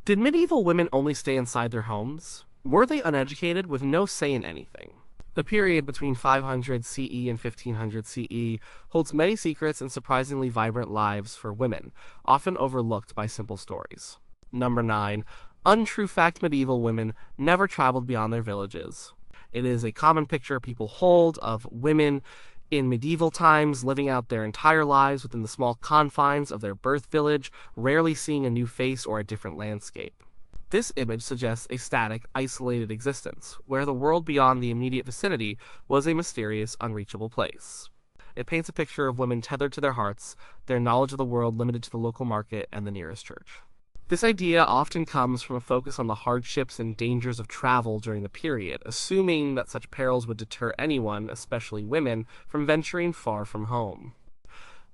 Did medieval women only stay inside their homes? Were they uneducated with no say in anything? The period between 500 CE and 1500 CE holds many secrets and surprisingly vibrant lives for women, often overlooked by simple stories. Number 9. Untrue fact: medieval women never traveled beyond their villages. It is a common picture people hold of women in medieval times living out their entire lives within the small confines of their birth village, rarely seeing a new face or a different landscape. This image suggests a static, isolated existence, where the world beyond the immediate vicinity was a mysterious, unreachable place. It paints a picture of women tethered to their hearts, their knowledge of the world limited to the local market and the nearest church. This idea often comes from a focus on the hardships and dangers of travel during the period, assuming that such perils would deter anyone, especially women, from venturing far from home.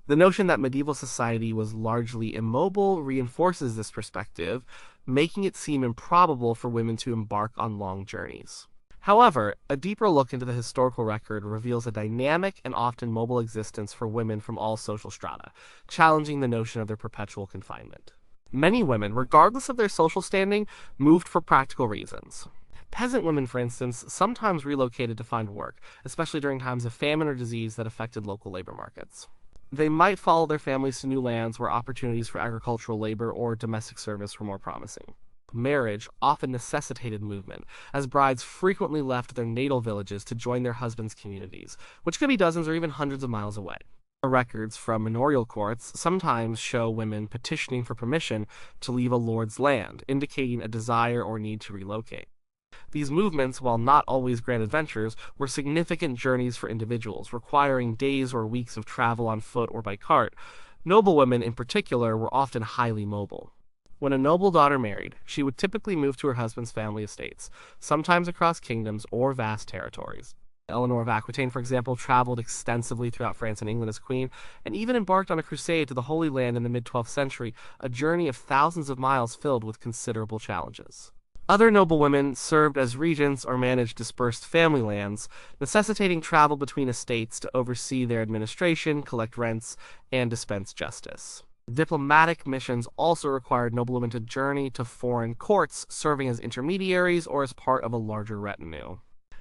The notion that medieval society was largely immobile reinforces this perspective, making it seem improbable for women to embark on long journeys. However, a deeper look into the historical record reveals a dynamic and often mobile existence for women from all social strata, challenging the notion of their perpetual confinement. Many women, regardless of their social standing, moved for practical reasons. Peasant women, for instance, sometimes relocated to find work, especially during times of famine or disease that affected local labor markets. They might follow their families to new lands where opportunities for agricultural labor or domestic service were more promising. Marriage often necessitated movement, as brides frequently left their natal villages to join their husbands' communities, which could be dozens or even hundreds of miles away. Records from manorial courts sometimes show women petitioning for permission to leave a lord's land, indicating a desire or need to relocate. These movements, while not always grand adventures, were significant journeys for individuals, requiring days or weeks of travel on foot or by cart. Noblewomen, in particular, were often highly mobile. When a noble daughter married, she would typically move to her husband's family estates, sometimes across kingdoms or vast territories. Eleanor of Aquitaine, for example, traveled extensively throughout France and England as queen, and even embarked on a crusade to the Holy Land in the mid-12th century, a journey of thousands of miles filled with considerable challenges. Other noblewomen served as regents or managed dispersed family lands, necessitating travel between estates to oversee their administration, collect rents, and dispense justice. Diplomatic missions also required noblewomen to journey to foreign courts, serving as intermediaries or as part of a larger retinue.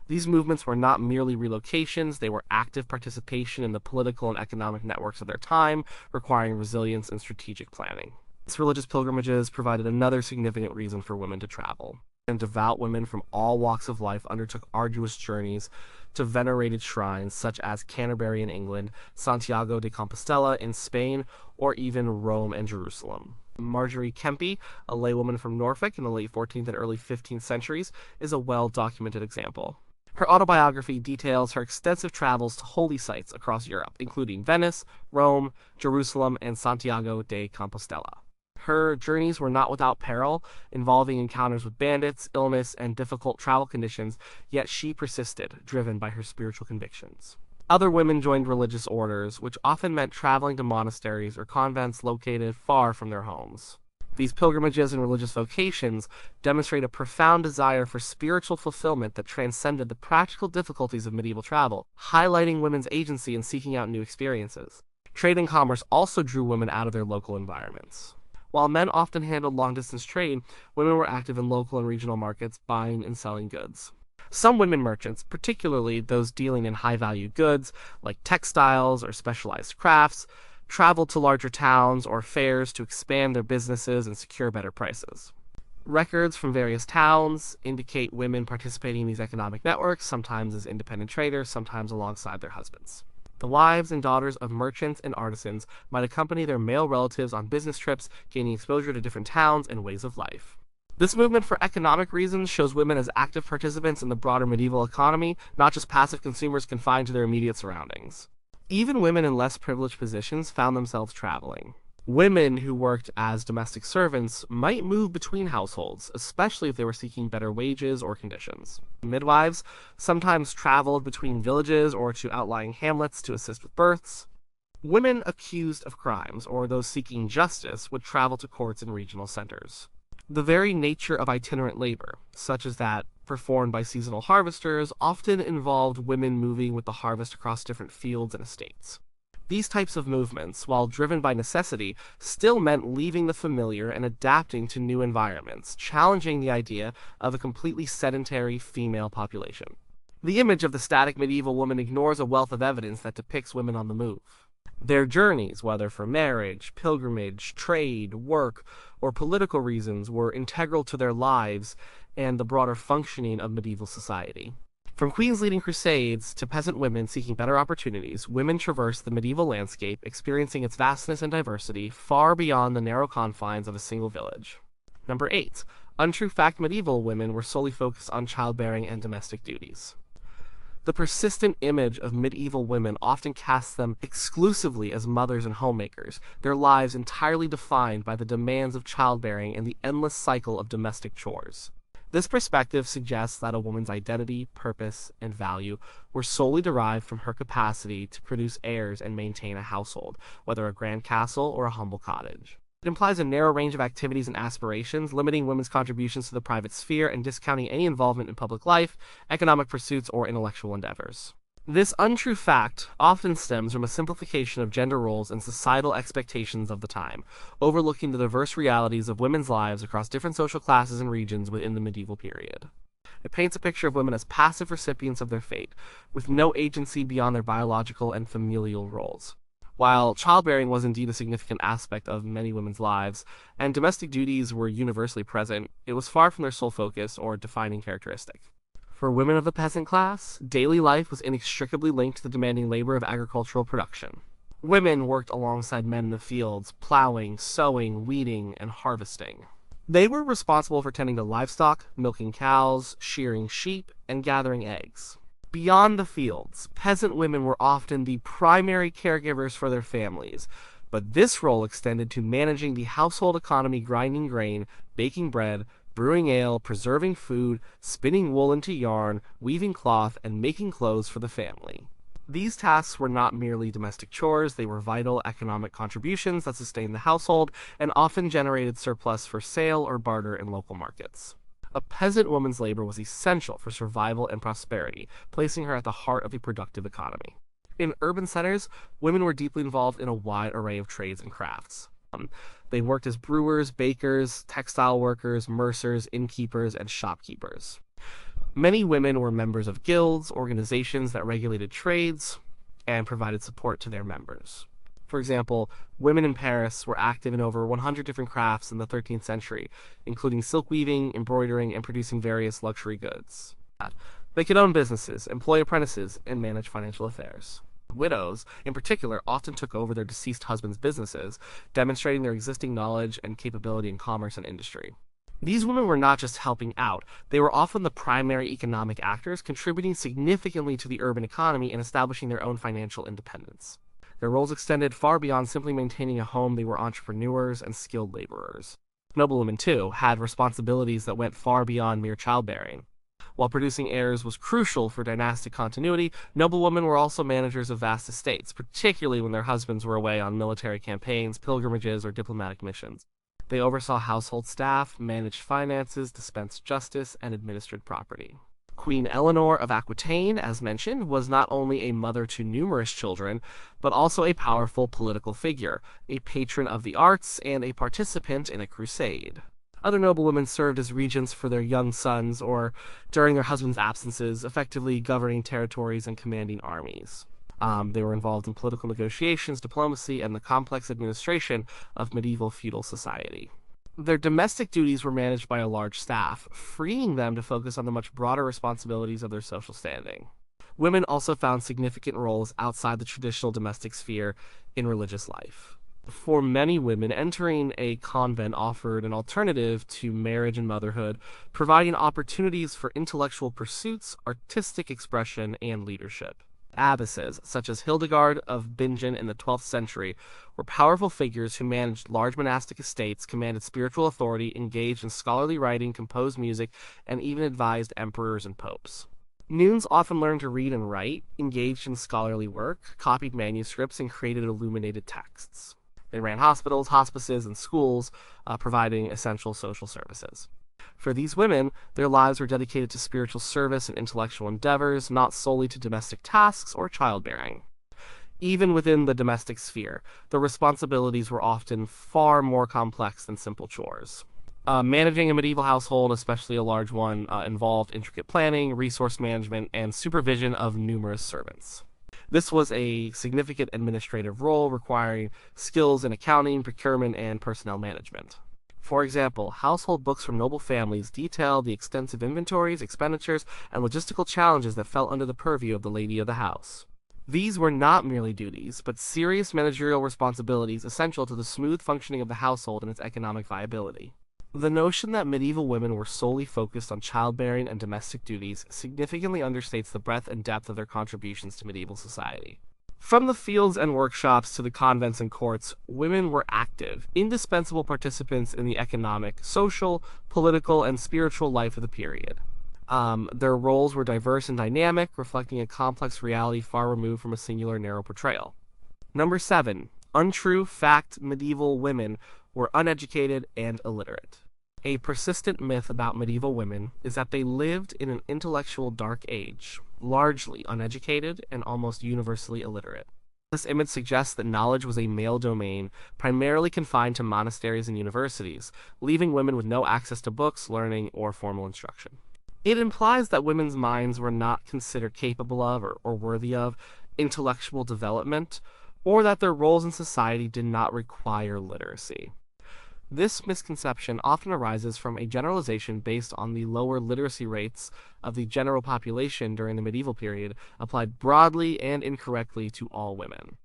These movements were not merely relocations, they were active participation in the political and economic networks of their time, requiring resilience and strategic planning. These religious pilgrimages provided another significant reason for women to travel, and devout women from all walks of life undertook arduous journeys to venerated shrines such as Canterbury in England, Santiago de Compostela in Spain, or even Rome and Jerusalem. Marjorie Kempe, a laywoman from Norfolk in the late 14th and early 15th centuries, is a well-documented example. Her autobiography details her extensive travels to holy sites across Europe, including Venice, Rome, Jerusalem, and Santiago de Compostela. Her journeys were not without peril, involving encounters with bandits, illness, and difficult travel conditions, yet she persisted, driven by her spiritual convictions. Other women joined religious orders, which often meant traveling to monasteries or convents located far from their homes. These pilgrimages and religious vocations demonstrate a profound desire for spiritual fulfillment that transcended the practical difficulties of medieval travel, highlighting women's agency in seeking out new experiences. Trade and commerce also drew women out of their local environments. While men often handled long-distance trade, women were active in local and regional markets, buying and selling goods. Some women merchants, particularly those dealing in high-value goods like textiles or specialized crafts, traveled to larger towns or fairs to expand their businesses and secure better prices. Records from various towns indicate women participating in these economic networks, sometimes as independent traders, sometimes alongside their husbands. The wives and daughters of merchants and artisans might accompany their male relatives on business trips, gaining exposure to different towns and ways of life. This movement for economic reasons shows women as active participants in the broader medieval economy, not just passive consumers confined to their immediate surroundings. Even women in less privileged positions found themselves traveling. Women who worked as domestic servants might move between households, especially if they were seeking better wages or conditions. Midwives sometimes traveled between villages or to outlying hamlets to assist with births. Women accused of crimes or those seeking justice would travel to courts in regional centers. The very nature of itinerant labor, such as that performed by seasonal harvesters, often involved women moving with the harvest across different fields and estates. These types of movements, while driven by necessity, still meant leaving the familiar and adapting to new environments, challenging the idea of a completely sedentary female population. The image of the static medieval woman ignores a wealth of evidence that depicts women on the move. Their journeys, whether for marriage, pilgrimage, trade, work, or political reasons, were integral to their lives and the broader functioning of medieval society. From queens leading crusades to peasant women seeking better opportunities, women traversed the medieval landscape, experiencing its vastness and diversity far beyond the narrow confines of a single village. Number 8. Untrue fact: medieval women were solely focused on childbearing and domestic duties. The persistent image of medieval women often casts them exclusively as mothers and homemakers, their lives entirely defined by the demands of childbearing and the endless cycle of domestic chores. This perspective suggests that a woman's identity, purpose, and value were solely derived from her capacity to produce heirs and maintain a household, whether a grand castle or a humble cottage. It implies a narrow range of activities and aspirations, limiting women's contributions to the private sphere and discounting any involvement in public life, economic pursuits, or intellectual endeavors. This untrue fact often stems from a simplification of gender roles and societal expectations of the time, overlooking the diverse realities of women's lives across different social classes and regions within the medieval period. It paints a picture of women as passive recipients of their fate, with no agency beyond their biological and familial roles. While childbearing was indeed a significant aspect of many women's lives, and domestic duties were universally present, it was far from their sole focus or defining characteristic. For women of the peasant class, daily life was inextricably linked to the demanding labor of agricultural production. Women worked alongside men in the fields, plowing, sowing, weeding, and harvesting. They were responsible for tending to livestock, milking cows, shearing sheep, and gathering eggs. Beyond the fields, peasant women were often the primary caregivers for their families, but this role extended to managing the household economy, grinding grain, baking bread, brewing ale, preserving food, spinning wool into yarn, weaving cloth, and making clothes for the family. These tasks were not merely domestic chores, they were vital economic contributions that sustained the household and often generated surplus for sale or barter in local markets. A peasant woman's labor was essential for survival and prosperity, placing her at the heart of a productive economy. In urban centers, women were deeply involved in a wide array of trades and crafts. They worked as brewers, bakers, textile workers, mercers, innkeepers, and shopkeepers. Many women were members of guilds, organizations that regulated trades, and provided support to their members. For example, women in Paris were active in over 100 different crafts in the 13th century, including silk weaving, embroidering, and producing various luxury goods. They could own businesses, employ apprentices, and manage financial affairs. Widows, in particular, often took over their deceased husbands' businesses, demonstrating their existing knowledge and capability in commerce and industry. These women were not just helping out, they were often the primary economic actors, contributing significantly to the urban economy and establishing their own financial independence. Their roles extended far beyond simply maintaining a home. They were entrepreneurs and skilled laborers. Noblewomen, too, had responsibilities that went far beyond mere childbearing. While producing heirs was crucial for dynastic continuity, noblewomen were also managers of vast estates, particularly when their husbands were away on military campaigns, pilgrimages, or diplomatic missions. They oversaw household staff, managed finances, dispensed justice, and administered property. Queen Eleanor of Aquitaine, as mentioned, was not only a mother to numerous children, but also a powerful political figure, a patron of the arts, and a participant in a crusade. Other noblewomen served as regents for their young sons or during their husbands' absences, effectively governing territories and commanding armies. They were involved in political negotiations, diplomacy, and the complex administration of medieval feudal society. Their domestic duties were managed by a large staff, freeing them to focus on the much broader responsibilities of their social standing. Women also found significant roles outside the traditional domestic sphere in religious life. For many women, entering a convent offered an alternative to marriage and motherhood, providing opportunities for intellectual pursuits, artistic expression, and leadership. Abbesses, such as Hildegard of Bingen in the 12th century, were powerful figures who managed large monastic estates, commanded spiritual authority, engaged in scholarly writing, composed music, and even advised emperors and popes. Nuns often learned to read and write, engaged in scholarly work, copied manuscripts, and created illuminated texts. They ran hospitals, hospices, and schools, providing essential social services. For these women, their lives were dedicated to spiritual service and intellectual endeavors, not solely to domestic tasks or childbearing. Even within the domestic sphere, the responsibilities were often far more complex than simple chores. Managing a medieval household, especially a large one, involved intricate planning, resource management, and supervision of numerous servants. This was a significant administrative role requiring skills in accounting, procurement, and personnel management. For example, household books from noble families detail the extensive inventories, expenditures, and logistical challenges that fell under the purview of the lady of the house. These were not merely duties, but serious managerial responsibilities essential to the smooth functioning of the household and its economic viability. The notion that medieval women were solely focused on childbearing and domestic duties significantly understates the breadth and depth of their contributions to medieval society. From the fields and workshops to the convents and courts, women were active, indispensable participants in the economic, social, political, and spiritual life of the period. Their roles were diverse and dynamic, reflecting a complex reality far removed from a singular narrow portrayal. Number 7. Untrue fact: medieval women were uneducated and illiterate. A persistent myth about medieval women is that they lived in an intellectual dark age, largely uneducated and almost universally illiterate. This image suggests that knowledge was a male domain, primarily confined to monasteries and universities, leaving women with no access to books, learning, or formal instruction. It implies that women's minds were not considered capable of or worthy of intellectual development, or that their roles in society did not require literacy. This misconception often arises from a generalization based on the lower literacy rates of the general population during the medieval period, applied broadly and incorrectly to all women.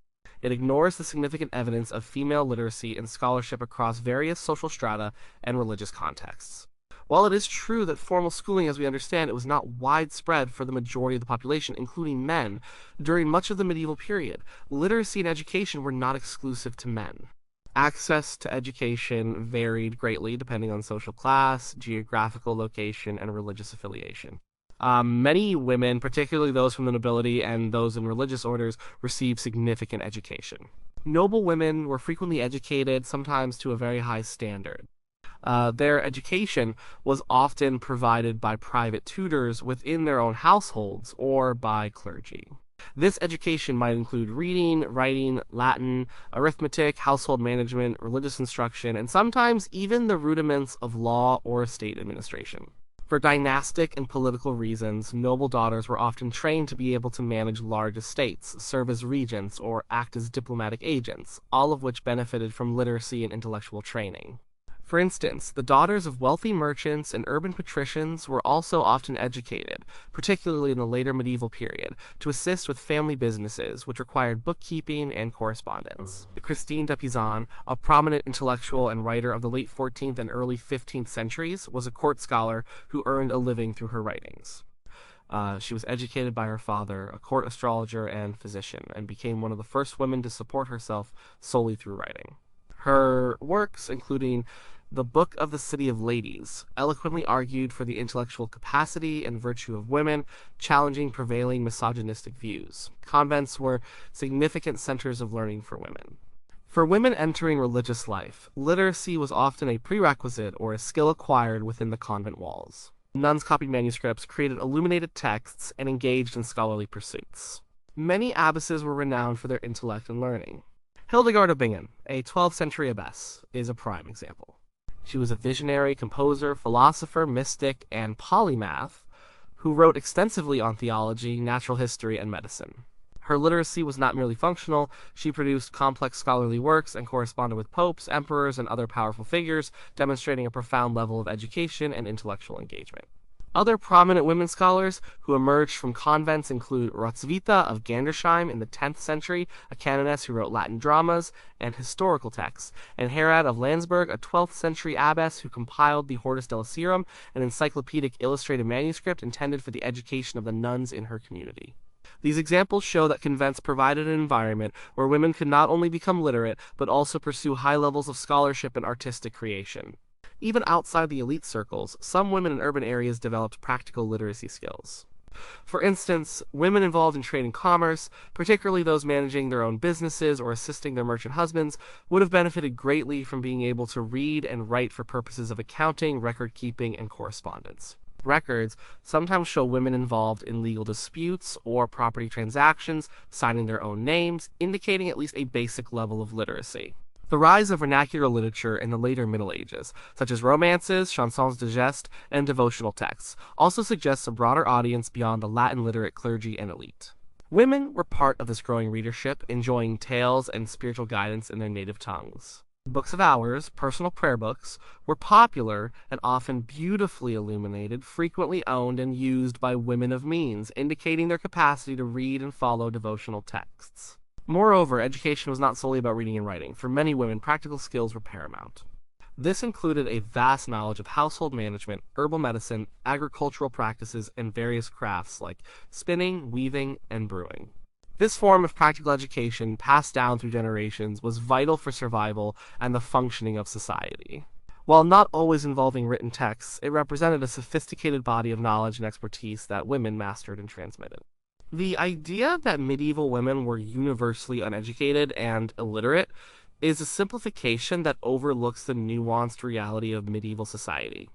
It ignores the significant evidence of female literacy and scholarship across various social strata and religious contexts. While it is true that formal schooling, as we understand it, was not widespread for the majority of the population, including men, during much of the medieval period, literacy and education were not exclusive to men. Access to education varied greatly depending on social class, geographical location, and religious affiliation. Many women, particularly those from the nobility and those in religious orders, received significant education. Noble women were frequently educated, sometimes to a very high standard. Their education was often provided by private tutors within their own households or by clergy. This education might include reading, writing, Latin, arithmetic, household management, religious instruction, and sometimes even the rudiments of law or state administration. For dynastic and political reasons, noble daughters were often trained to be able to manage large estates, serve as regents, or act as diplomatic agents, all of which benefited from literacy and intellectual training. For instance, the daughters of wealthy merchants and urban patricians were also often educated, particularly in the later medieval period, to assist with family businesses, which required bookkeeping and correspondence. Christine de Pizan, a prominent intellectual and writer of the late 14th and early 15th centuries, was a court scholar who earned a living through her writings. She was educated by her father, a court astrologer and physician, and became one of the first women to support herself solely through writing. Her works, including the Book of the City of Ladies, eloquently argued for the intellectual capacity and virtue of women, challenging prevailing misogynistic views. Convents were significant centers of learning for women. For women entering religious life, literacy was often a prerequisite or a skill acquired within the convent walls. Nuns copied manuscripts, created illuminated texts, and engaged in scholarly pursuits. Many abbesses were renowned for their intellect and learning. Hildegard of Bingen, a 12th century abbess, is a prime example. She was a visionary, composer, philosopher, mystic, and polymath who wrote extensively on theology, natural history, and medicine. Her literacy was not merely functional. She produced complex scholarly works and corresponded with popes, emperors, and other powerful figures, demonstrating a profound level of education and intellectual engagement. Other prominent women scholars who emerged from convents include Roswitha of Gandersheim in the 10th century, a canoness who wrote Latin dramas and historical texts, and Herad of Landsberg, a 12th century abbess who compiled the Hortus Deliciarum, an encyclopedic illustrated manuscript intended for the education of the nuns in her community. These examples show that convents provided an environment where women could not only become literate, but also pursue high levels of scholarship and artistic creation. Even outside the elite circles, some women in urban areas developed practical literacy skills. For instance, women involved in trade and commerce, particularly those managing their own businesses or assisting their merchant husbands, would have benefited greatly from being able to read and write for purposes of accounting, record keeping, and correspondence. Records sometimes show women involved in legal disputes or property transactions, signing their own names, indicating at least a basic level of literacy. The rise of vernacular literature in the later Middle Ages, such as romances, chansons de geste, and devotional texts, also suggests a broader audience beyond the Latin literate clergy and elite. Women were part of this growing readership, enjoying tales and spiritual guidance in their native tongues. Books of Hours, personal prayer books, were popular and often beautifully illuminated, frequently owned and used by women of means, indicating their capacity to read and follow devotional texts. Moreover, education was not solely about reading and writing. For many women, practical skills were paramount. This included a vast knowledge of household management, herbal medicine, agricultural practices, and various crafts like spinning, weaving, and brewing. This form of practical education, passed down through generations, was vital for survival and the functioning of society. While not always involving written texts, it represented a sophisticated body of knowledge and expertise that women mastered and transmitted. The idea that medieval women were universally uneducated and illiterate is a simplification that overlooks the nuanced reality of medieval society.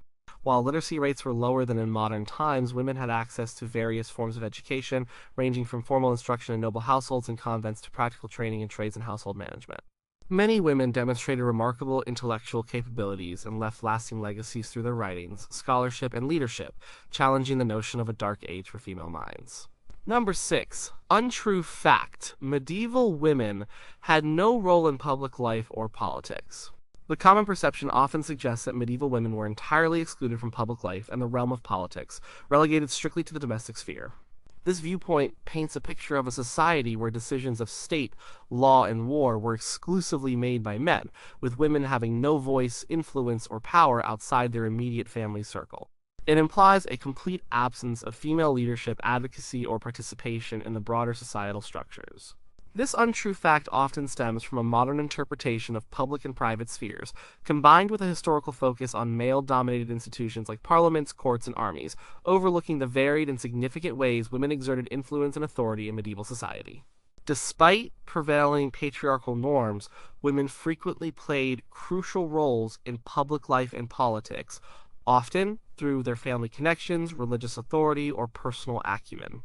While literacy rates were lower than in modern times, women had access to various forms of education, ranging from formal instruction in noble households and convents to practical training in trades and household management. Many women demonstrated remarkable intellectual capabilities and left lasting legacies through their writings, scholarship, and leadership, challenging the notion of a dark age for female minds. Number 6. Untrue fact. Medieval women had no role in public life or politics. The common perception often suggests that medieval women were entirely excluded from public life and the realm of politics, relegated strictly to the domestic sphere. This viewpoint paints a picture of a society where decisions of state, law, and war were exclusively made by men, with women having no voice, influence, or power outside their immediate family circle. It implies a complete absence of female leadership, advocacy, or participation in the broader societal structures. This untrue fact often stems from a modern interpretation of public and private spheres, combined with a historical focus on male-dominated institutions like parliaments, courts, and armies, overlooking the varied and significant ways women exerted influence and authority in medieval society. Despite prevailing patriarchal norms, women frequently played crucial roles in public life and politics, often through their family connections, religious authority, or personal acumen.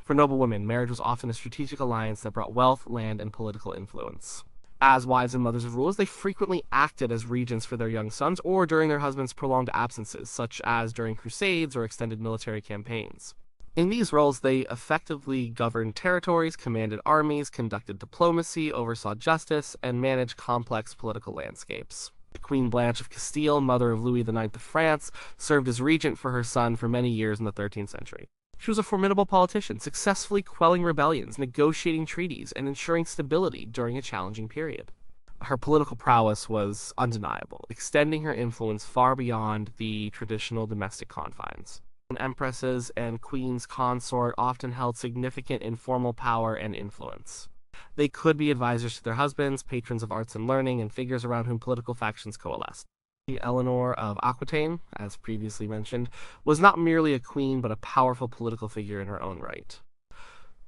For noblewomen, marriage was often a strategic alliance that brought wealth, land, and political influence. As wives and mothers of rulers, they frequently acted as regents for their young sons or during their husbands' prolonged absences, such as during crusades or extended military campaigns. In these roles, they effectively governed territories, commanded armies, conducted diplomacy, oversaw justice, and managed complex political landscapes. Queen Blanche of Castile, mother of Louis IX of France, served as regent for her son for many years in the 13th century. She was a formidable politician, successfully quelling rebellions, negotiating treaties, and ensuring stability during a challenging period. Her political prowess was undeniable, extending her influence far beyond the traditional domestic confines. Empresses and queens consort often held significant informal power and influence. They could be advisors to their husbands, patrons of arts and learning, and figures around whom political factions coalesced. Eleanor of Aquitaine, as previously mentioned, was not merely a queen but a powerful political figure in her own right.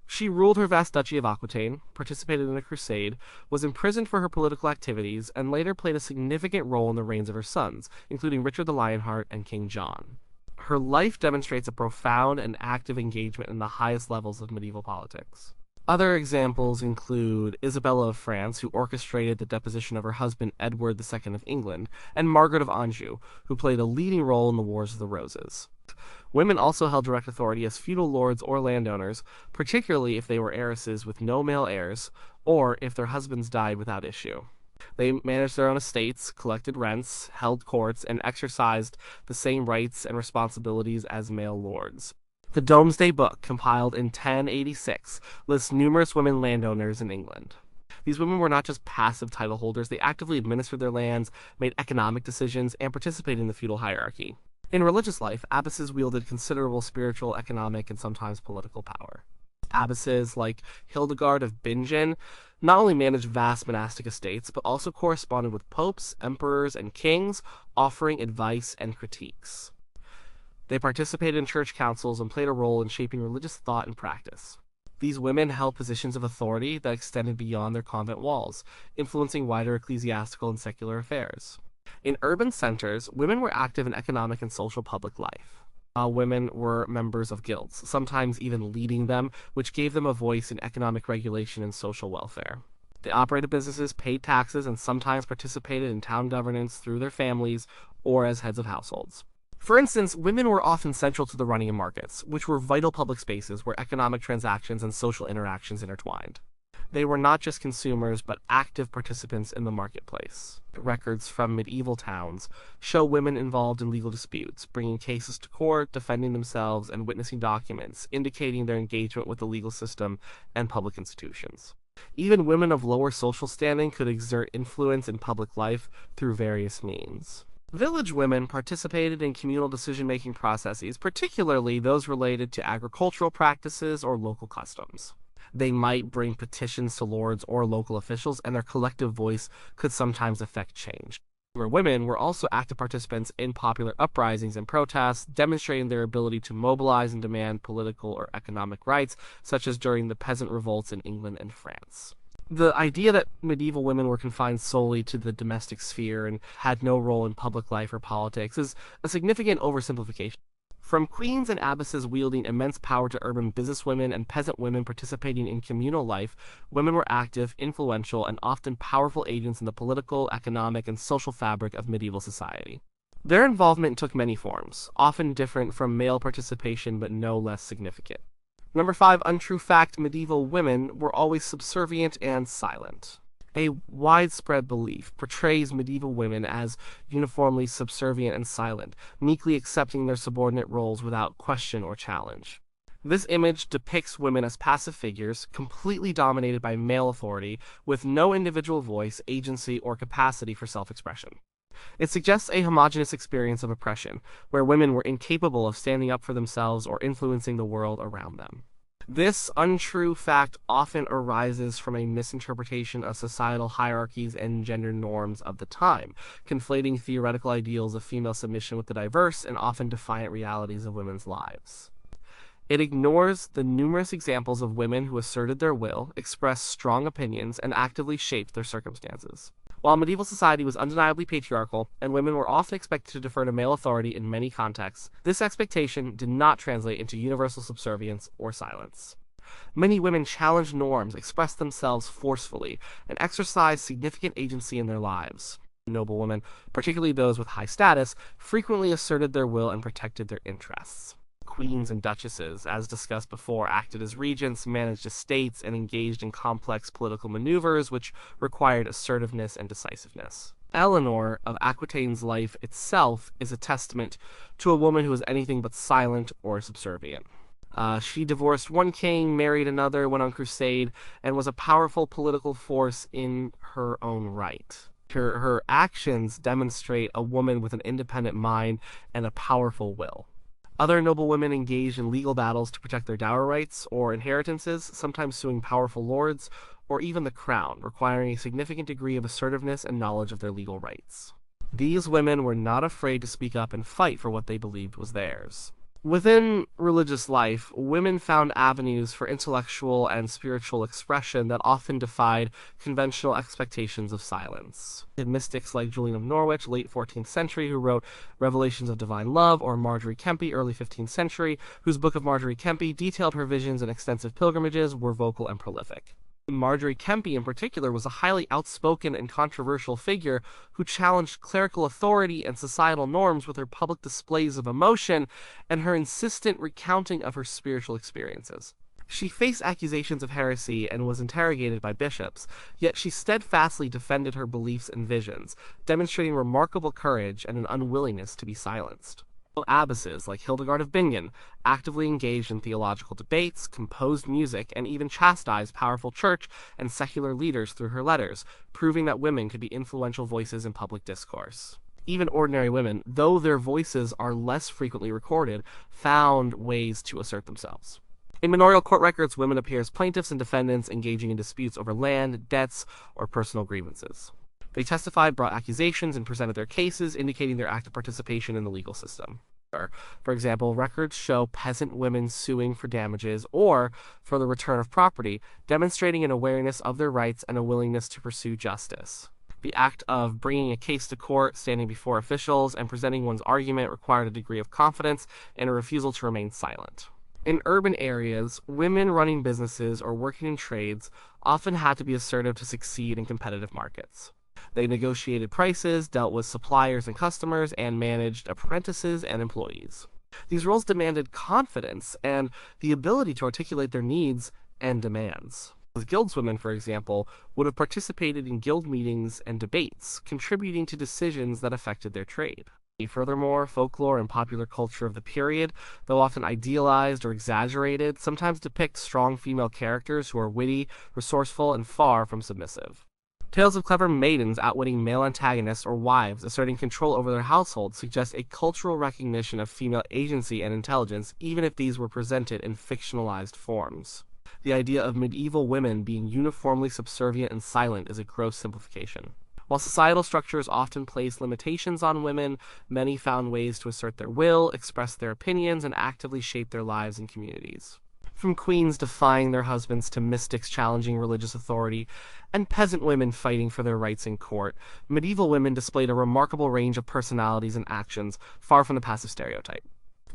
She ruled her vast duchy of Aquitaine, participated in a crusade, was imprisoned for her political activities, and later played a significant role in the reigns of her sons, including Richard the Lionheart and King John. Her life demonstrates a profound and active engagement in the highest levels of medieval politics. Other examples include Isabella of France, who orchestrated the deposition of her husband Edward II of England, and Margaret of Anjou, who played a leading role in the Wars of the Roses. Women also held direct authority as feudal lords or landowners, particularly if they were heiresses with no male heirs, or if their husbands died without issue. They managed their own estates, collected rents, held courts, and exercised the same rights and responsibilities as male lords. The Domesday Book, compiled in 1086, lists numerous women landowners in England. These women were not just passive title holders, they actively administered their lands, made economic decisions, and participated in the feudal hierarchy. In religious life, abbesses wielded considerable spiritual, economic, and sometimes political power. Abbesses like Hildegard of Bingen not only managed vast monastic estates, but also corresponded with popes, emperors, and kings, offering advice and critiques. They participated in church councils and played a role in shaping religious thought and practice. These women held positions of authority that extended beyond their convent walls, influencing wider ecclesiastical and secular affairs. In urban centers, women were active in economic and social public life. Women were members of guilds, sometimes even leading them, which gave them a voice in economic regulation and social welfare. They operated businesses, paid taxes, and sometimes participated in town governance through their families or as heads of households. For instance, women were often central to the running of markets, which were vital public spaces where economic transactions and social interactions intertwined. They were not just consumers, but active participants in the marketplace. Records from medieval towns show women involved in legal disputes, bringing cases to court, defending themselves, and witnessing documents, indicating their engagement with the legal system and public institutions. Even women of lower social standing could exert influence in public life through various means. Village women participated in communal decision-making processes, particularly those related to agricultural practices or local customs. They might bring petitions to lords or local officials, and their collective voice could sometimes affect change. Women were also active participants in popular uprisings and protests, demonstrating their ability to mobilize and demand political or economic rights, such as during the peasant revolts in England and France. The idea that medieval women were confined solely to the domestic sphere and had no role in public life or politics is a significant oversimplification. From queens and abbesses wielding immense power to urban businesswomen and peasant women participating in communal life, women were active, influential, and often powerful agents in the political, economic, and social fabric of medieval society. Their involvement took many forms, often different from male participation but no less significant. Number 5, untrue fact: medieval women were always subservient and silent. A widespread belief portrays medieval women as uniformly subservient and silent, meekly accepting their subordinate roles without question or challenge. This image depicts women as passive figures, completely dominated by male authority, with no individual voice, agency, or capacity for self-expression. It suggests a homogeneous experience of oppression, where women were incapable of standing up for themselves or influencing the world around them. This untrue fact often arises from a misinterpretation of societal hierarchies and gender norms of the time, conflating theoretical ideals of female submission with the diverse and often defiant realities of women's lives. It ignores the numerous examples of women who asserted their will, expressed strong opinions, and actively shaped their circumstances. While medieval society was undeniably patriarchal, and women were often expected to defer to male authority in many contexts, this expectation did not translate into universal subservience or silence. Many women challenged norms, expressed themselves forcefully, and exercised significant agency in their lives. Noblewomen, particularly those with high status, frequently asserted their will and protected their interests. Queens and duchesses, as discussed before, acted as regents, managed estates, and engaged in complex political maneuvers which required assertiveness and decisiveness. Eleanor of Aquitaine's life itself is a testament to a woman who was anything but silent or subservient. She divorced one king, married another, went on crusade, and was a powerful political force in her own right. Her actions demonstrate a woman with an independent mind and a powerful will. Other noblewomen engaged in legal battles to protect their dower rights or inheritances, sometimes suing powerful lords or even the crown, requiring a significant degree of assertiveness and knowledge of their legal rights. These women were not afraid to speak up and fight for what they believed was theirs. Within religious life, women found avenues for intellectual and spiritual expression that often defied conventional expectations of silence. Mystics like Julian of Norwich, late 14th century, who wrote Revelations of Divine Love, or Marjorie Kempe, early 15th century, whose Book of Marjorie Kempe detailed her visions and extensive pilgrimages, were vocal and prolific. Marjorie Kempe, in particular, was a highly outspoken and controversial figure who challenged clerical authority and societal norms with her public displays of emotion and her insistent recounting of her spiritual experiences. She faced accusations of heresy and was interrogated by bishops, yet she steadfastly defended her beliefs and visions, demonstrating remarkable courage and an unwillingness to be silenced. Abbesses like Hildegard of Bingen actively engaged in theological debates, composed music, and even chastised powerful church and secular leaders through her letters, proving that women could be influential voices in public discourse. Even ordinary women, though their voices are less frequently recorded, found ways to assert themselves. In manorial court records, women appear as plaintiffs and defendants engaging in disputes over land, debts, or personal grievances. They testified, brought accusations, and presented their cases, indicating their active participation in the legal system. For example, records show peasant women suing for damages or for the return of property, demonstrating an awareness of their rights and a willingness to pursue justice. The act of bringing a case to court, standing before officials, and presenting one's argument required a degree of confidence and a refusal to remain silent. In urban areas, women running businesses or working in trades often had to be assertive to succeed in competitive markets. They negotiated prices, dealt with suppliers and customers, and managed apprentices and employees. These roles demanded confidence and the ability to articulate their needs and demands. Guildswomen, for example, would have participated in guild meetings and debates, contributing to decisions that affected their trade. Furthermore, folklore and popular culture of the period, though often idealized or exaggerated, sometimes depict strong female characters who are witty, resourceful, and far from submissive. Tales of clever maidens outwitting male antagonists or wives asserting control over their household suggest a cultural recognition of female agency and intelligence, even if these were presented in fictionalized forms. The idea of medieval women being uniformly subservient and silent is a gross simplification. While societal structures often place limitations on women, many found ways to assert their will, express their opinions, and actively shape their lives and communities. From queens defying their husbands to mystics challenging religious authority, and peasant women fighting for their rights in court, medieval women displayed a remarkable range of personalities and actions, far from the passive stereotype.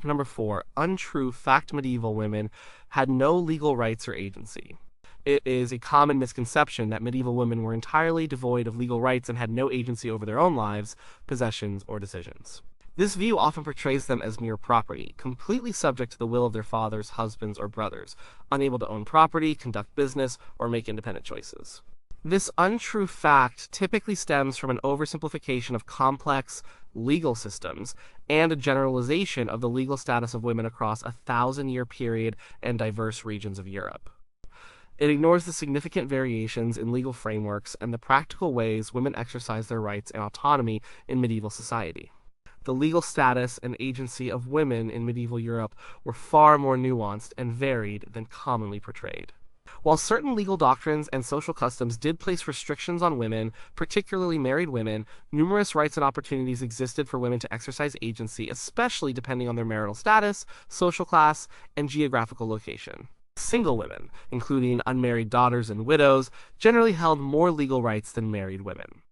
Number 4. Untrue fact: medieval women had no legal rights or agency. It is a common misconception that medieval women were entirely devoid of legal rights and had no agency over their own lives, possessions, or decisions. This view often portrays them as mere property, completely subject to the will of their fathers, husbands, or brothers, unable to own property, conduct business, or make independent choices. This untrue fact typically stems from an oversimplification of complex legal systems and a generalization of the legal status of women across a 1,000-year period and diverse regions of Europe. It ignores the significant variations in legal frameworks and the practical ways women exercise their rights and autonomy in medieval society. The legal status and agency of women in medieval Europe were far more nuanced and varied than commonly portrayed. While certain legal doctrines and social customs did place restrictions on women, particularly married women, numerous rights and opportunities existed for women to exercise agency, especially depending on their marital status, social class, and geographical location. Single women, including unmarried daughters and widows, generally held more legal rights than married women.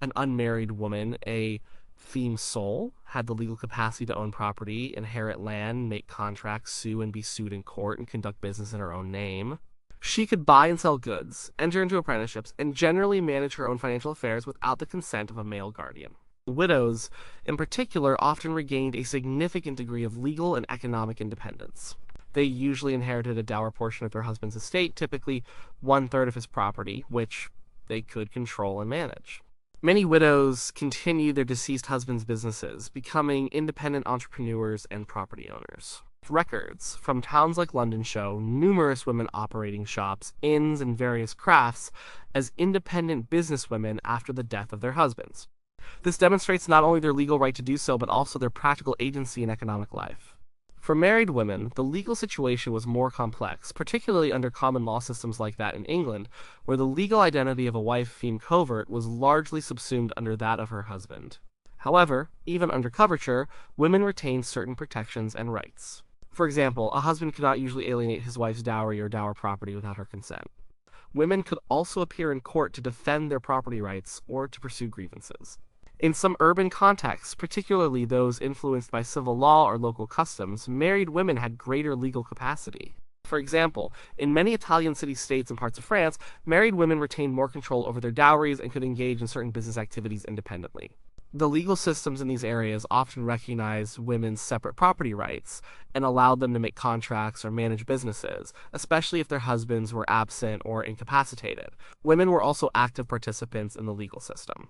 An unmarried woman, a feme sole, had the legal capacity to own property, inherit land, make contracts, sue and be sued in court, and conduct business in her own name. She could buy and sell goods, enter into apprenticeships, and generally manage her own financial affairs without the consent of a male guardian. Widows, in particular, often regained a significant degree of legal and economic independence. They usually inherited a dower portion of their husband's estate, typically 1/3 of his property, which they could control and manage. Many widows continued their deceased husband's businesses, becoming independent entrepreneurs and property owners. Records from towns like London show numerous women operating shops, inns, and various crafts as independent businesswomen after the death of their husbands. This demonstrates not only their legal right to do so, but also their practical agency in economic life. For married women, the legal situation was more complex, particularly under common law systems like that in England, where the legal identity of a wife feme covert was largely subsumed under that of her husband. However, even under coverture, women retained certain protections and rights. For example, a husband could not usually alienate his wife's dowry or dower property without her consent. Women could also appear in court to defend their property rights or to pursue grievances. In some urban contexts, particularly those influenced by civil law or local customs, married women had greater legal capacity. For example, in many Italian city-states and parts of France, married women retained more control over their dowries and could engage in certain business activities independently. The legal systems in these areas often recognized women's separate property rights and allowed them to make contracts or manage businesses, especially if their husbands were absent or incapacitated. Women were also active participants in the legal system.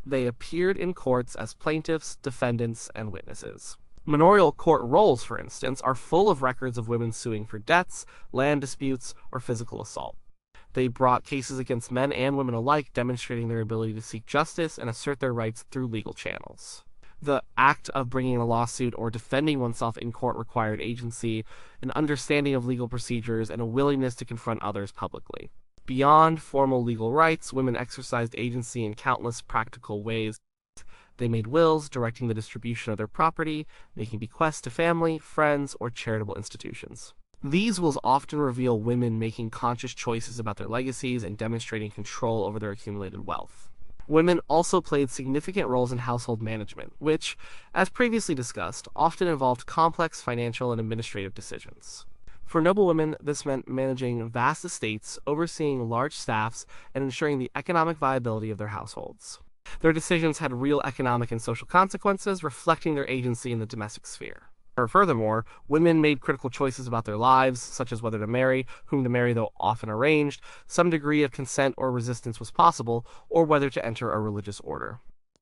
They appeared in courts as plaintiffs, defendants, and witnesses. Manorial court rolls, for instance, are full of records of women suing for debts, land disputes, or physical assault. They brought cases against men and women alike, demonstrating their ability to seek justice and assert their rights through legal channels. The act of bringing a lawsuit or defending oneself in court required agency, an understanding of legal procedures, and a willingness to confront others publicly. Beyond formal legal rights, women exercised agency in countless practical ways. They made wills, directing the distribution of their property, making bequests to family, friends, or charitable institutions. These wills often reveal women making conscious choices about their legacies and demonstrating control over their accumulated wealth. Women also played significant roles in household management, which, as previously discussed, often involved complex financial and administrative decisions. For noblewomen, this meant managing vast estates, overseeing large staffs, and ensuring the economic viability of their households. Their decisions had real economic and social consequences, reflecting their agency in the domestic sphere. Furthermore, women made critical choices about their lives, such as whether to marry, whom to marry though often arranged, some degree of consent or resistance was possible, or whether to enter a religious order.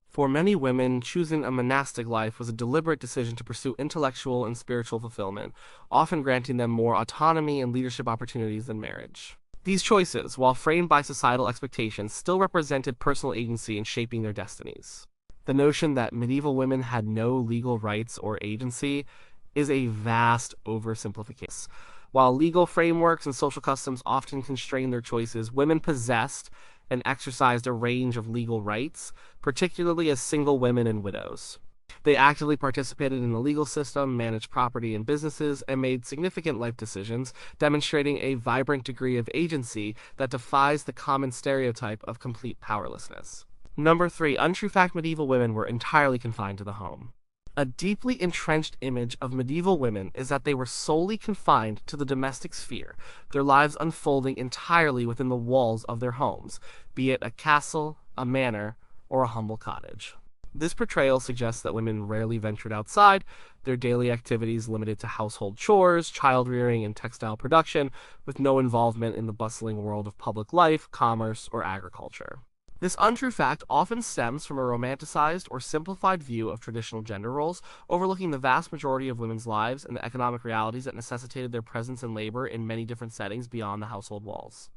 For many women, choosing a monastic life was a deliberate decision to pursue intellectual and spiritual fulfillment, often granting them more autonomy and leadership opportunities than marriage. These choices, while framed by societal expectations, still represented personal agency in shaping their destinies. The notion that medieval women had no legal rights or agency is a vast oversimplification. While legal frameworks and social customs often constrain their choices, women possessed and exercised a range of legal rights, particularly as single women and widows. They actively participated in the legal system, managed property and businesses, and made significant life decisions, demonstrating a vibrant degree of agency that defies the common stereotype of complete powerlessness. Number 3. Untrue fact: medieval women were entirely confined to the home. A deeply entrenched image of medieval women is that they were solely confined to the domestic sphere, their lives unfolding entirely within the walls of their homes, be it a castle, a manor, or a humble cottage. This portrayal suggests that women rarely ventured outside, their daily activities limited to household chores, child-rearing, and textile production, with no involvement in the bustling world of public life, commerce, or agriculture. This untrue fact often stems from a romanticized or simplified view of traditional gender roles, overlooking the vast majority of women's lives and the economic realities that necessitated their presence and labor in many different settings beyond the household walls.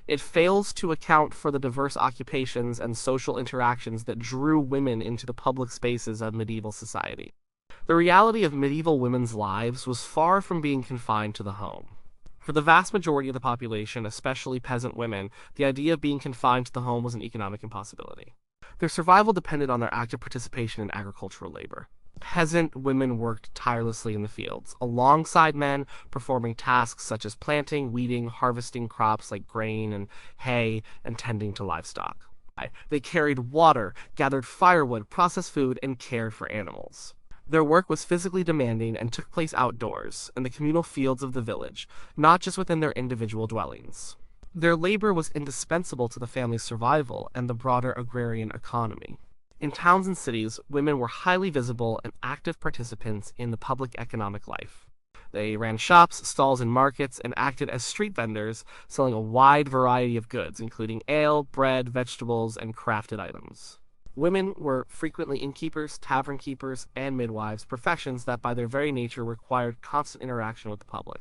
It fails to account for the diverse occupations and social interactions that drew women into the public spaces of medieval society. The reality of medieval women's lives was far from being confined to the home. For the vast majority of the population, especially peasant women, the idea of being confined to the home was an economic impossibility. Their survival depended on their active participation in agricultural labor. Peasant women worked tirelessly in the fields, alongside men, performing tasks such as planting, weeding, harvesting crops like grain and hay, and tending to livestock. They carried water, gathered firewood, processed food, and cared for animals. Their work was physically demanding and took place outdoors, in the communal fields of the village, not just within their individual dwellings. Their labor was indispensable to the family's survival and the broader agrarian economy. In towns and cities, women were highly visible and active participants in the public economic life. They ran shops, stalls, and markets, and acted as street vendors, selling a wide variety of goods, including ale, bread, vegetables, and crafted items. Women were frequently innkeepers, tavern keepers, and midwives, professions that by their very nature required constant interaction with the public.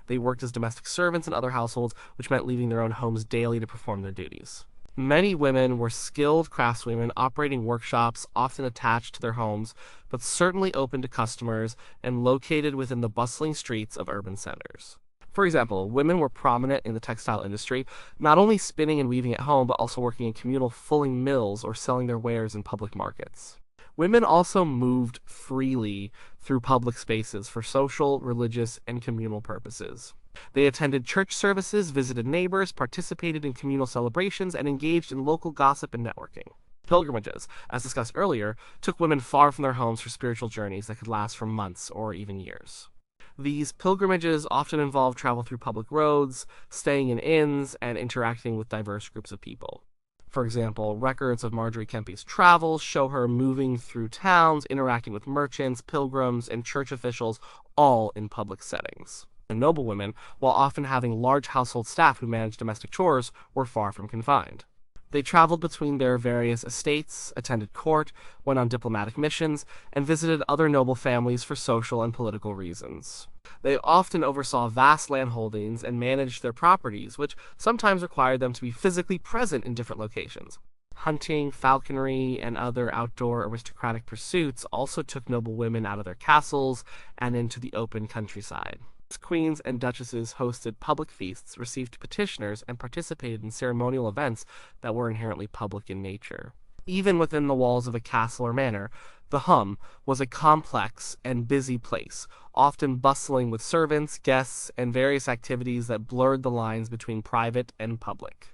They worked as domestic servants in other households, which meant leaving their own homes daily to perform their duties. Many women were skilled craftswomen operating workshops, often attached to their homes, but certainly open to customers and located within the bustling streets of urban centers. For example, women were prominent in the textile industry, not only spinning and weaving at home, but also working in communal fulling mills or selling their wares in public markets. Women also moved freely through public spaces for social, religious, and communal purposes. They attended church services, visited neighbors, participated in communal celebrations, and engaged in local gossip and networking. Pilgrimages, as discussed earlier, took women far from their homes for spiritual journeys that could last for months or even years. These pilgrimages often involved travel through public roads, staying in inns, and interacting with diverse groups of people. For example, records of Marjorie Kempy's travels show her moving through towns, interacting with merchants, pilgrims, and church officials, all in public settings. And noblewomen, while often having large household staff who managed domestic chores, were far from confined. They traveled between their various estates, attended court, went on diplomatic missions, and visited other noble families for social and political reasons. They often oversaw vast landholdings and managed their properties, which sometimes required them to be physically present in different locations. Hunting, falconry, and other outdoor aristocratic pursuits also took noble women out of their castles and into the open countryside. Queens and duchesses hosted public feasts, received petitioners, and participated in ceremonial events that were inherently public in nature. Even within the walls of a castle or manor, the hum was a complex and busy place, often bustling with servants, guests, and various activities that blurred the lines between private and public.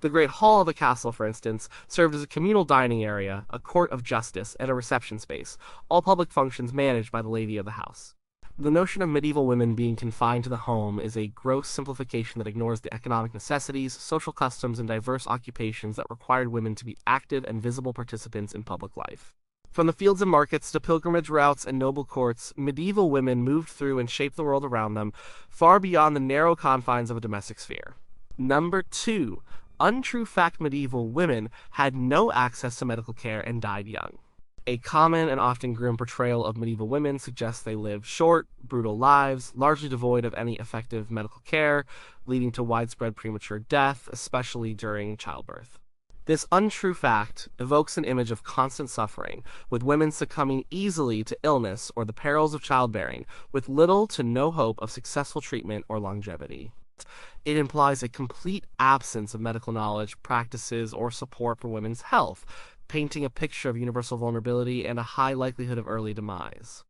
The great hall of the castle, for instance, served as a communal dining area, a court of justice, and a reception space, all public functions managed by the lady of the house. The notion of medieval women being confined to the home is a gross simplification that ignores the economic necessities, social customs, and diverse occupations that required women to be active and visible participants in public life. From the fields and markets to pilgrimage routes and noble courts, medieval women moved through and shaped the world around them, far beyond the narrow confines of a domestic sphere. Number 2. Untrue fact: medieval women had no access to medical care and died young. A common and often grim portrayal of medieval women suggests they lived short, brutal lives, largely devoid of any effective medical care, leading to widespread premature death, especially during childbirth. This untrue fact evokes an image of constant suffering, with women succumbing easily to illness or the perils of childbearing, with little to no hope of successful treatment or longevity. It implies a complete absence of medical knowledge, practices, or support for women's health, painting a picture of universal vulnerability and a high likelihood of early demise.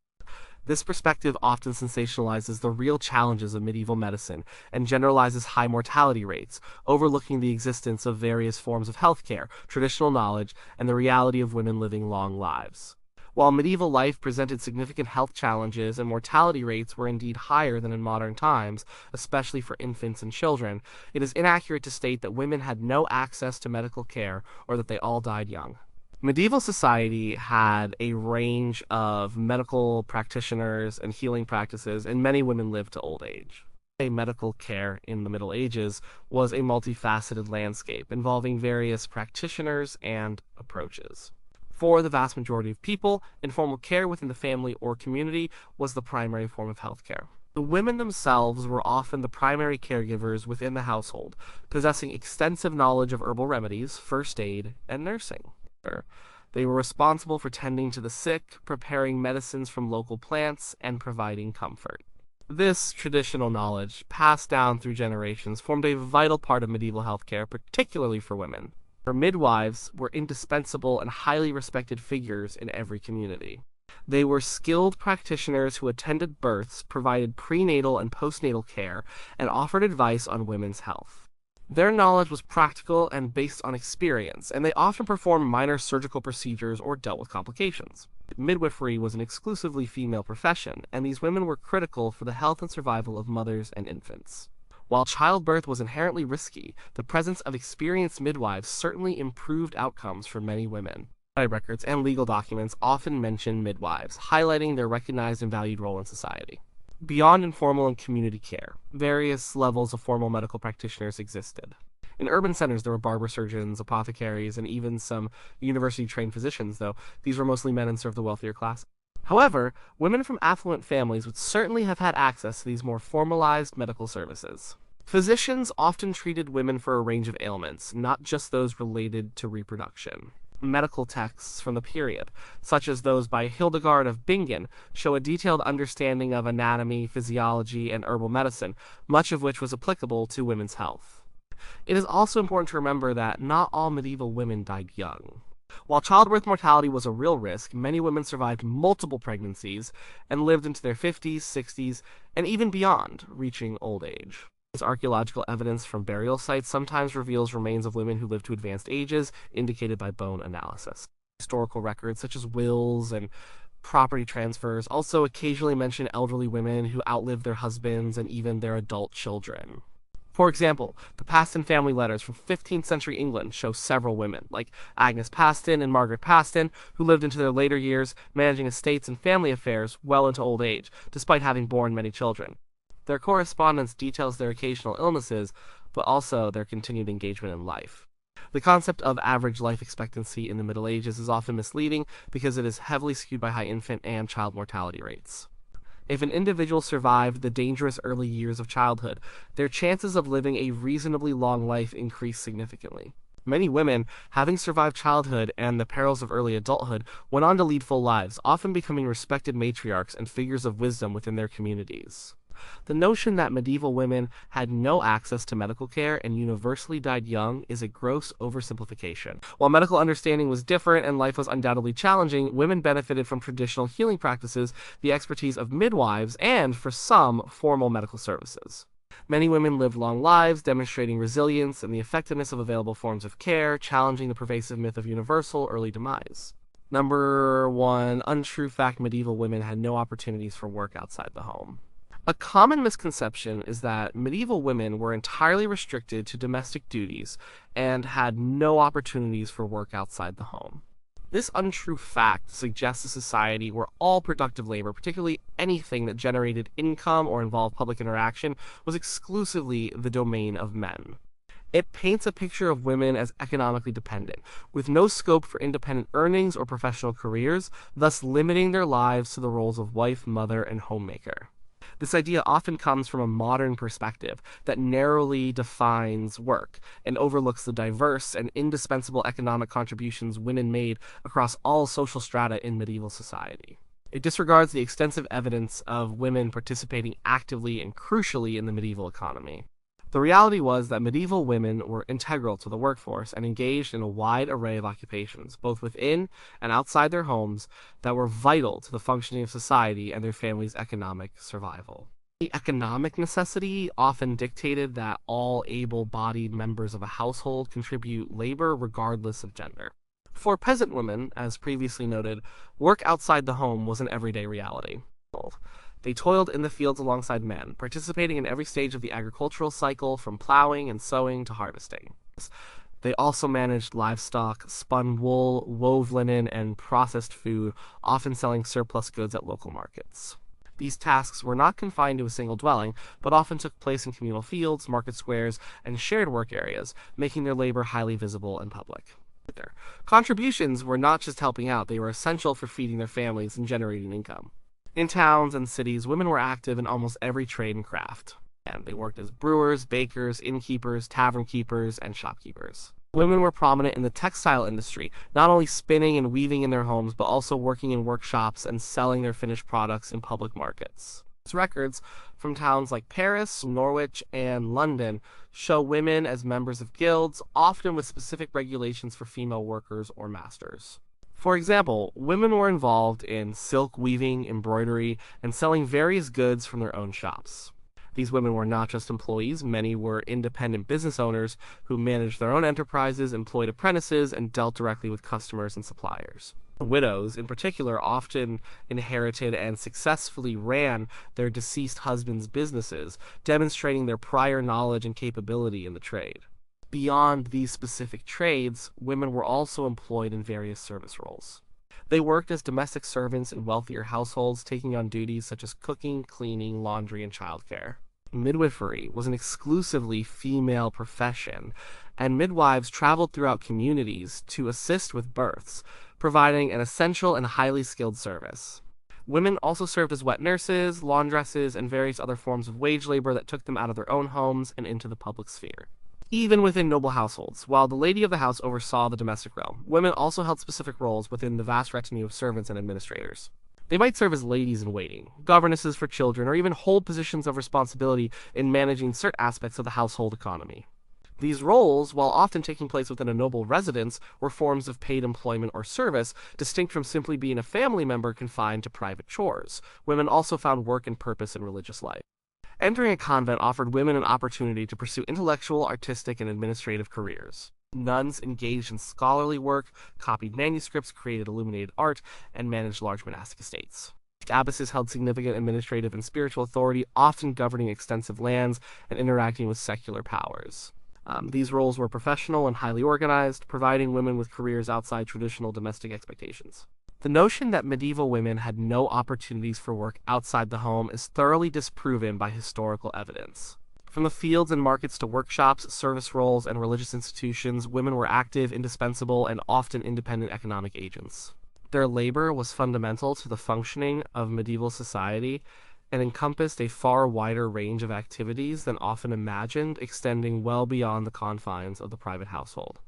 This perspective often sensationalizes the real challenges of medieval medicine and generalizes high mortality rates, overlooking the existence of various forms of healthcare, traditional knowledge, and the reality of women living long lives. While medieval life presented significant health challenges and mortality rates were indeed higher than in modern times, especially for infants and children, it is inaccurate to state that women had no access to medical care or that they all died young. Medieval society had a range of medical practitioners and healing practices, and many women lived to old age. Medical care in the Middle Ages was a multifaceted landscape involving various practitioners and approaches. For the vast majority of people, informal care within the family or community was the primary form of healthcare. The women themselves were often the primary caregivers within the household, possessing extensive knowledge of herbal remedies, first aid, and nursing. They were responsible for tending to the sick, preparing medicines from local plants, and providing comfort. This traditional knowledge, passed down through generations, formed a vital part of medieval healthcare, particularly for women. Her midwives were indispensable and highly respected figures in every community. They were skilled practitioners who attended births, provided prenatal and postnatal care, and offered advice on women's health. Their knowledge was practical and based on experience, and they often performed minor surgical procedures or dealt with complications. Midwifery was an exclusively female profession, and these women were critical for the health and survival of mothers and infants. While childbirth was inherently risky, the presence of experienced midwives certainly improved outcomes for many women. Records and legal documents often mention midwives, highlighting their recognized and valued role in society. Beyond informal and community care, various levels of formal medical practitioners existed. In urban centers, there were barber surgeons, apothecaries, and even some university-trained physicians, though these were mostly men and served the wealthier class. However, women from affluent families would certainly have had access to these more formalized medical services. Physicians often treated women for a range of ailments, not just those related to reproduction. Medical texts from the period, such as those by Hildegard of Bingen, show a detailed understanding of anatomy, physiology, and herbal medicine, much of which was applicable to women's health. It is also important to remember that not all medieval women died young. While childbirth mortality was a real risk, many women survived multiple pregnancies and lived into their 50s, 60s, and even beyond, reaching old age. Archaeological evidence from burial sites sometimes reveals remains of women who lived to advanced ages, indicated by bone analysis. Historical records such as wills and property transfers also occasionally mention elderly women who outlived their husbands and even their adult children. For example, the Paston family letters from 15th century England show several women, like Agnes Paston and Margaret Paston, who lived into their later years, managing estates and family affairs well into old age, despite having borne many children. Their correspondence details their occasional illnesses, but also their continued engagement in life. The concept of average life expectancy in the Middle Ages is often misleading because it is heavily skewed by high infant and child mortality rates. If an individual survived the dangerous early years of childhood, their chances of living a reasonably long life increased significantly. Many women, having survived childhood and the perils of early adulthood, went on to lead full lives, often becoming respected matriarchs and figures of wisdom within their communities. The notion that medieval women had no access to medical care and universally died young is a gross oversimplification. While medical understanding was different and life was undoubtedly challenging, women benefited from traditional healing practices, the expertise of midwives, and, for some, formal medical services. Many women lived long lives, demonstrating resilience and the effectiveness of available forms of care, challenging the pervasive myth of universal early demise. Number 1, untrue fact: medieval women had no opportunities for work outside the home. A common misconception is that medieval women were entirely restricted to domestic duties and had no opportunities for work outside the home. This untrue fact suggests a society where all productive labor, particularly anything that generated income or involved public interaction, was exclusively the domain of men. It paints a picture of women as economically dependent, with no scope for independent earnings or professional careers, thus limiting their lives to the roles of wife, mother, and homemaker. This idea often comes from a modern perspective that narrowly defines work and overlooks the diverse and indispensable economic contributions women made across all social strata in medieval society. It disregards the extensive evidence of women participating actively and crucially in the medieval economy. The reality was that medieval women were integral to the workforce and engaged in a wide array of occupations, both within and outside their homes, that were vital to the functioning of society and their family's economic survival. The economic necessity often dictated that all able-bodied members of a household contribute labor regardless of gender. For peasant women, as previously noted, work outside the home was an everyday reality. They toiled in the fields alongside men, participating in every stage of the agricultural cycle, from plowing and sowing to harvesting. They also managed livestock, spun wool, wove linen, and processed food, often selling surplus goods at local markets. These tasks were not confined to a single dwelling, but often took place in communal fields, market squares, and shared work areas, making their labor highly visible and public. Their contributions were not just helping out, they were essential for feeding their families and generating income. In towns and cities, women were active in almost every trade and craft, and they worked as brewers, bakers, innkeepers, tavern keepers, and shopkeepers. Women were prominent in the textile industry, not only spinning and weaving in their homes, but also working in workshops and selling their finished products in public markets. Records from towns like Paris, Norwich, and London show women as members of guilds, often with specific regulations for female workers or masters. For example, women were involved in silk weaving, embroidery, and selling various goods from their own shops. These women were not just employees, many were independent business owners who managed their own enterprises, employed apprentices, and dealt directly with customers and suppliers. Widows, in particular, often inherited and successfully ran their deceased husbands' businesses, demonstrating their prior knowledge and capability in the trade. Beyond these specific trades, women were also employed in various service roles. They worked as domestic servants in wealthier households, taking on duties such as cooking, cleaning, laundry, and childcare. Midwifery was an exclusively female profession, and midwives traveled throughout communities to assist with births, providing an essential and highly skilled service. Women also served as wet nurses, laundresses, and various other forms of wage labor that took them out of their own homes and into the public sphere. Even within noble households, while the lady of the house oversaw the domestic realm, women also held specific roles within the vast retinue of servants and administrators. They might serve as ladies-in-waiting, governesses for children, or even hold positions of responsibility in managing certain aspects of the household economy. These roles, while often taking place within a noble residence, were forms of paid employment or service, distinct from simply being a family member confined to private chores. Women also found work and purpose in religious life. Entering a convent offered women an opportunity to pursue intellectual, artistic, and administrative careers. Nuns engaged in scholarly work, copied manuscripts, created illuminated art, and managed large monastic estates. Abbesses held significant administrative and spiritual authority, often governing extensive lands and interacting with secular powers. These roles were professional and highly organized, providing women with careers outside traditional domestic expectations. The notion that medieval women had no opportunities for work outside the home is thoroughly disproven by historical evidence. From the fields and markets to workshops, service roles, and religious institutions, women were active, indispensable, and often independent economic agents. Their labor was fundamental to the functioning of medieval society and encompassed a far wider range of activities than often imagined, extending well beyond the confines of the private household.